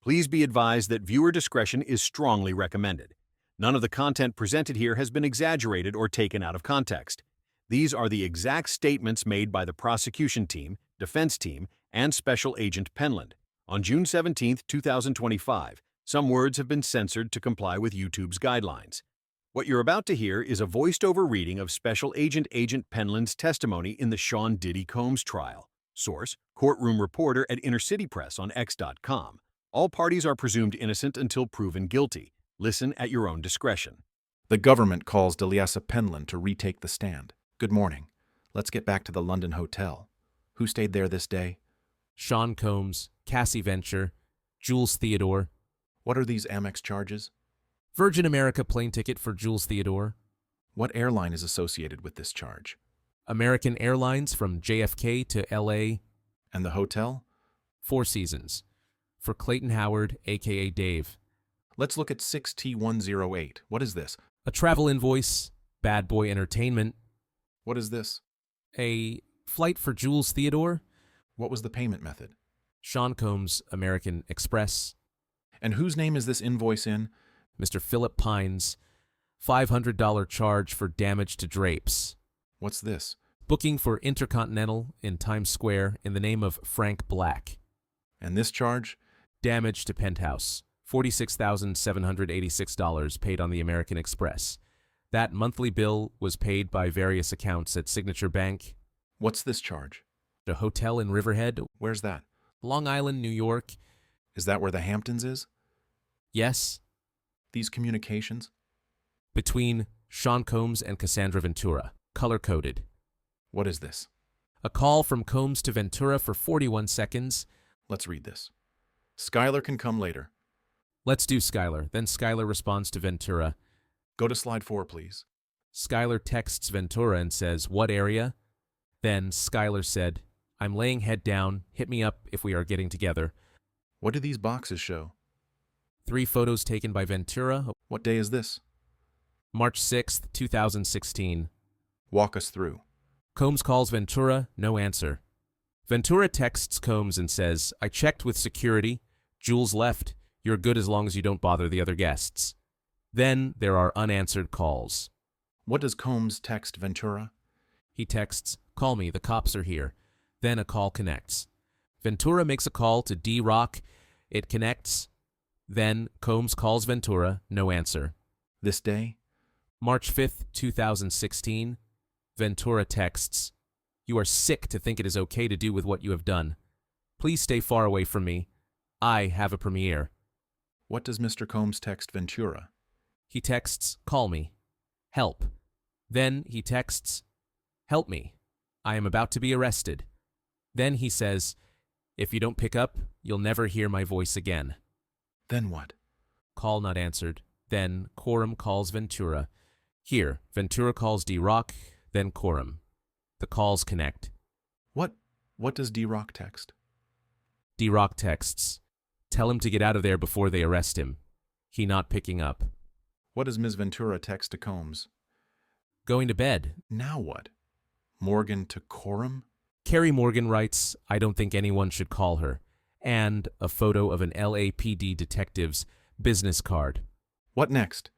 Please be advised that viewer discretion is strongly recommended. None of the content presented here has been exaggerated or taken out of context. These are the exact statements made by the prosecution team, defense team, and Special Agent Penland. On June 17, 2025, some words have been censored to comply with YouTube's guidelines. What you're about to hear is a voiced-over reading of Special Agent Penland's testimony in the Sean Diddy Combs trial. Source: Courtroom reporter at InnerCityPress on X.com. All parties are presumed innocent until proven guilty. Listen at your own discretion. The government calls Daliasa Penland to retake the stand. Good morning. Let's get back to the London hotel. Who stayed there this day? Sean Combs, Cassie Venture, Jules Theodore. What are these Amex charges? Virgin America plane ticket for Jules Theodore. What airline is associated with this charge? American Airlines from JFK to LA. And the hotel? Four Seasons. For Clayton Howard, a.k.a. Dave. Let's look at 6T108. What is this? A travel invoice. Bad Boy Entertainment. What is this? A flight for Jules Theodore. What was the payment method? Sean Combs, American Express. And whose name is this invoice in? Mr. Philip Pines. $500 charge for damage to drapes. What's this? Booking for Intercontinental in Times Square in the name of Frank Black. And this charge? Damage to Penthouse. $46,786 paid on the American Express. That monthly bill was paid by various accounts at Signature Bank. What's this charge? A hotel in Riverhead. Where's that? Long Island, New York. Is that where the Hamptons is? Yes. These communications? Between Sean Combs and Cassandra Ventura. Color-coded. What is this? A call from Combs to Ventura for 41 seconds. Let's read this. Skylar can come later. Let's do Skylar. Then Skylar responds to Ventura. Go to slide 4, please. Skylar texts Ventura and says, "What area?" Then Skylar said, "I'm laying head down. Hit me up if we are getting together." What do these boxes show? 3 photos taken by Ventura. What day is this? March 6th, 2016. Walk us through. Combs calls Ventura, no answer. Ventura texts Combs and says, "I checked with security. Jules left. You're good as long as you don't bother the other guests." Then there are unanswered calls. What does Combs text Ventura? He texts, "Call me, the cops are here." Then a call connects. Ventura makes a call to D-Rock. It connects. Then Combs calls Ventura, no answer. This day? March 5th, 2016. Ventura texts, "You are sick to think it is okay to do with what you have done. Please stay far away from me. I have a premiere." What does Mr. Combs text Ventura? He texts, "Call me. Help." Then he texts, "Help me. I am about to be arrested." Then he says, "If you don't pick up, you'll never hear my voice again." Then what? Call not answered. Then Courtroom calls Ventura. Here, Ventura calls D-Rock, then Courtroom. The calls connect. What does D-Rock text? D-Rock texts, "Tell him to get out of there before they arrest him." He not picking up. What does Ms. Ventura text to Combs? Going to bed. Now what? Morgan to Courtroom? Carrie Morgan writes, "I don't think anyone should call her," and a photo of an LAPD detective's business card. What next?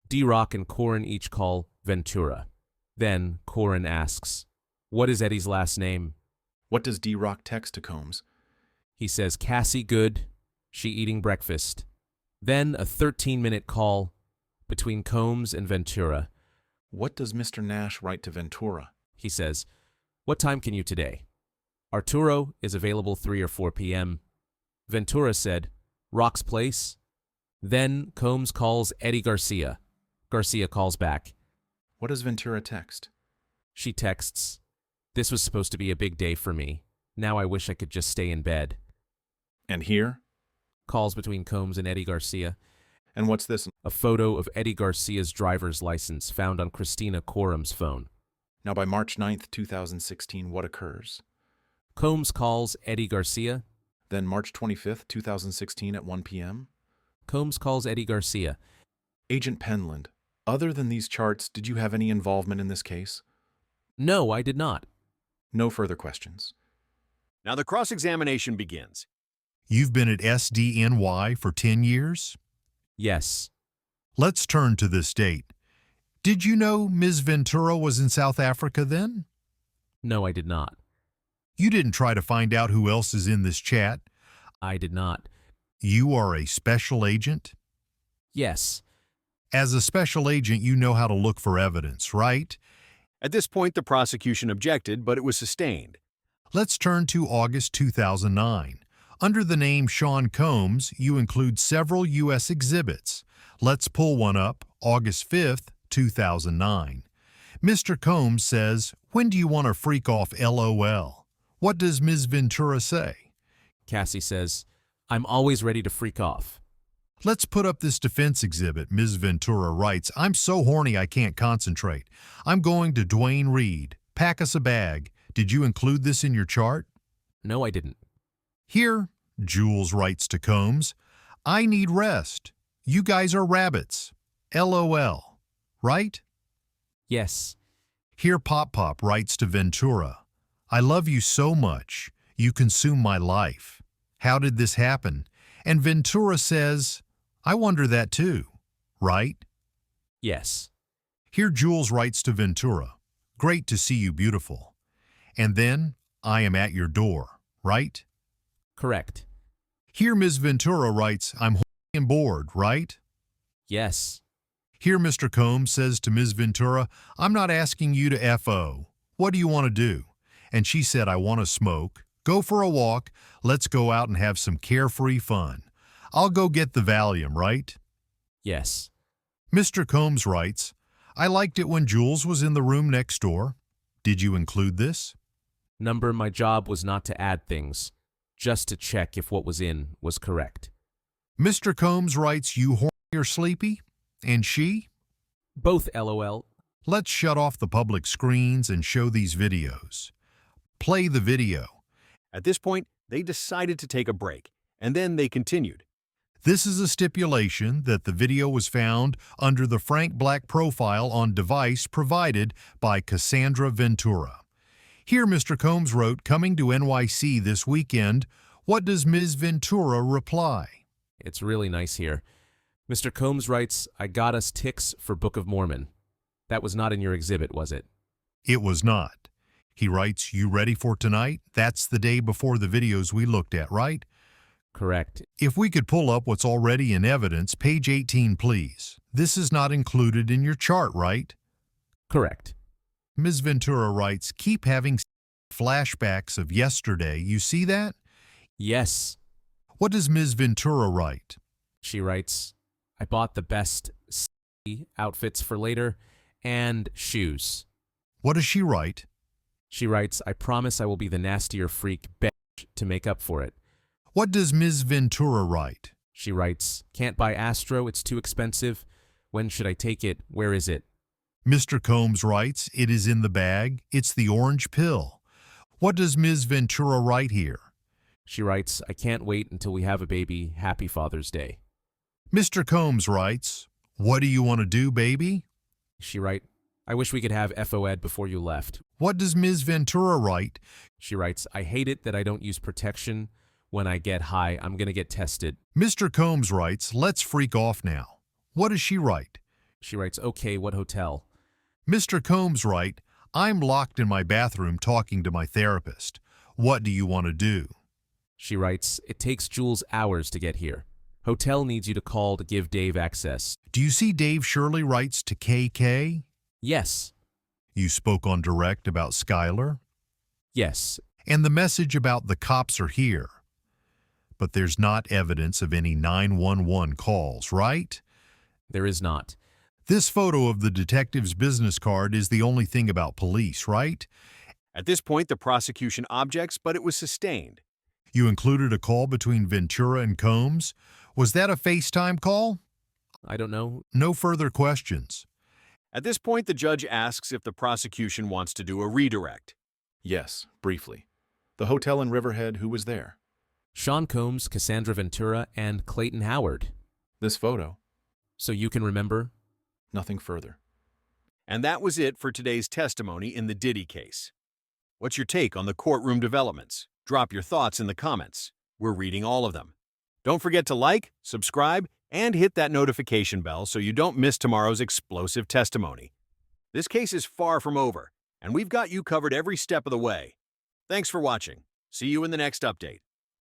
D-Rock and Corin each call Ventura. Then Corin asks, "What is Eddie's last name?" What does D-Rock text to Combs? He says, "Cassie good. She eating breakfast." Then a 13-minute call between Combs and Ventura. What does Mr. Nash write to Ventura? He says, "What time can you today?" Arturo is available 3 or 4 p.m. Ventura said, "Rock's Place." Then Combs calls Eddie Garcia. Garcia calls back. What does Ventura text? She texts, "This was supposed to be a big day for me. Now I wish I could just stay in bed." And here? Calls between Combs and Eddie Garcia. And what's this? A photo of Eddie Garcia's driver's license found on Christina Coram's phone. Now by March 9th, 2016, what occurs? Combs calls Eddie Garcia. Then March 25th, 2016 at 1 p.m.? Combs calls Eddie Garcia. Agent Penland, other than these charts, did you have any involvement in this case? No, I did not. No further questions. Now the cross-examination begins. You've been at SDNY for 10 years? Yes. Let's turn to this date. Did you know Ms. Ventura was in South Africa then? No, I did not. You didn't try to find out who else is in this chat. I did not. You are a special agent? Yes. As a special agent, you know how to look for evidence, right? At this point, the prosecution objected, but it was sustained. Let's turn to August 2009. Under the name Sean Combs, you include several U.S. exhibits. Let's pull one up, August 5th, 2009. Mr. Combs says, "When do you want to freak off LOL?" What does Ms. Ventura say? Cassie says, "I'm always ready to freak off." Let's put up this defense exhibit. Ms. Ventura writes, "I'm so horny I can't concentrate. I'm going to Duane Reade. Pack us a bag. Did you include this in your chart?" No, I didn't. Here, Jules writes to Combs, "I need rest. You guys are rabbits. LOL. Right?" Yes. Here Pop Pop writes to Ventura, "I love you so much. You consume my life. How did this happen?" And Ventura says, "I wonder that too. Right?" Yes. Here Jules writes to Ventura, "Great to see you, beautiful." And then, "I am at your door." Right? Correct. Here Ms. Ventura writes, "I'm horny and bored." Right? Yes. Here Mr. Combs says to Ms. Ventura, "I'm not asking you to FO. What do you want to do?" And she said, "I want to smoke. Go for a walk. Let's go out and have some carefree fun. I'll go get the Valium," right? Yes. Mr. Combs writes, "I liked it when Jules was in the room next door." Did you include this? Number, my job was not to add things, just to check if what was in was correct. Mr. Combs writes, "You horny or sleepy?" And she? Both, LOL. Let's shut off the public screens and show these videos. Play the video. At this point, they decided to take a break, and then they continued. This is a stipulation that the video was found under the Frank Black profile on device provided by Cassandra Ventura. Here Mr. Combs wrote, "Coming to NYC this weekend." What does Ms. Ventura reply? It's really nice here. Mr. Combs writes, "I got us ticks for Book of Mormon." That was not in your exhibit, was it? It was not. He writes, "You ready for tonight?" That's the day before the videos we looked at, right? Correct. If we could pull up what's already in evidence, page 18, please. This is not included in your chart, right? Correct. Ms. Ventura writes, "Keep having flashbacks of yesterday. You see that?" Yes. What does Ms. Ventura write? She writes, "I bought the best outfits for later and shoes." What does she write? She writes, "I promise I will be the nastier freak bitch to make up for it." What does Ms. Ventura write? She writes, "Can't buy Astro, it's too expensive. When should I take it? Where is it?" Mr. Combs writes, "It is in the bag. It's the orange pill." What does Ms. Ventura write here? She writes, "I can't wait until we have a baby. Happy Father's Day." Mr. Combs writes, "What do you want to do, baby?" She writes, "I wish we could have FOED before you left." What does Ms. Ventura write? She writes, "I hate it that I don't use protection. When I get high, I'm going to get tested." Mr. Combs writes, "Let's freak off now." What does she write? She writes, "Okay, what hotel?" Mr. Combs writes, "I'm locked in my bathroom talking to my therapist. What do you want to do?" She writes, "It takes Jules hours to get here. Hotel needs you to call to give Dave access." Do you see Dave Shirley writes to KK? Yes. You spoke on direct about Skylar? Yes. And the message about the cops are here. But there's not evidence of any 911 calls, right? There is not. This photo of the detective's business card is the only thing about police, right? At this point, the prosecution objects, but it was sustained. You included a call between Ventura and Combs. Was that a FaceTime call? I don't know. No further questions. At this point, the judge asks if the prosecution wants to do a redirect. Yes, briefly. The hotel in Riverhead, who was there? Sean Combs, Cassandra Ventura, and Clayton Howard. This photo. So you can remember? Nothing further. And that was it for today's testimony in the Diddy case. What's your take on the courtroom developments? Drop your thoughts in the comments. We're reading all of them. Don't forget to like, subscribe, and hit that notification bell so you don't miss tomorrow's explosive testimony. This case is far from over, and we've got you covered every step of the way. Thanks for watching. See you in the next update.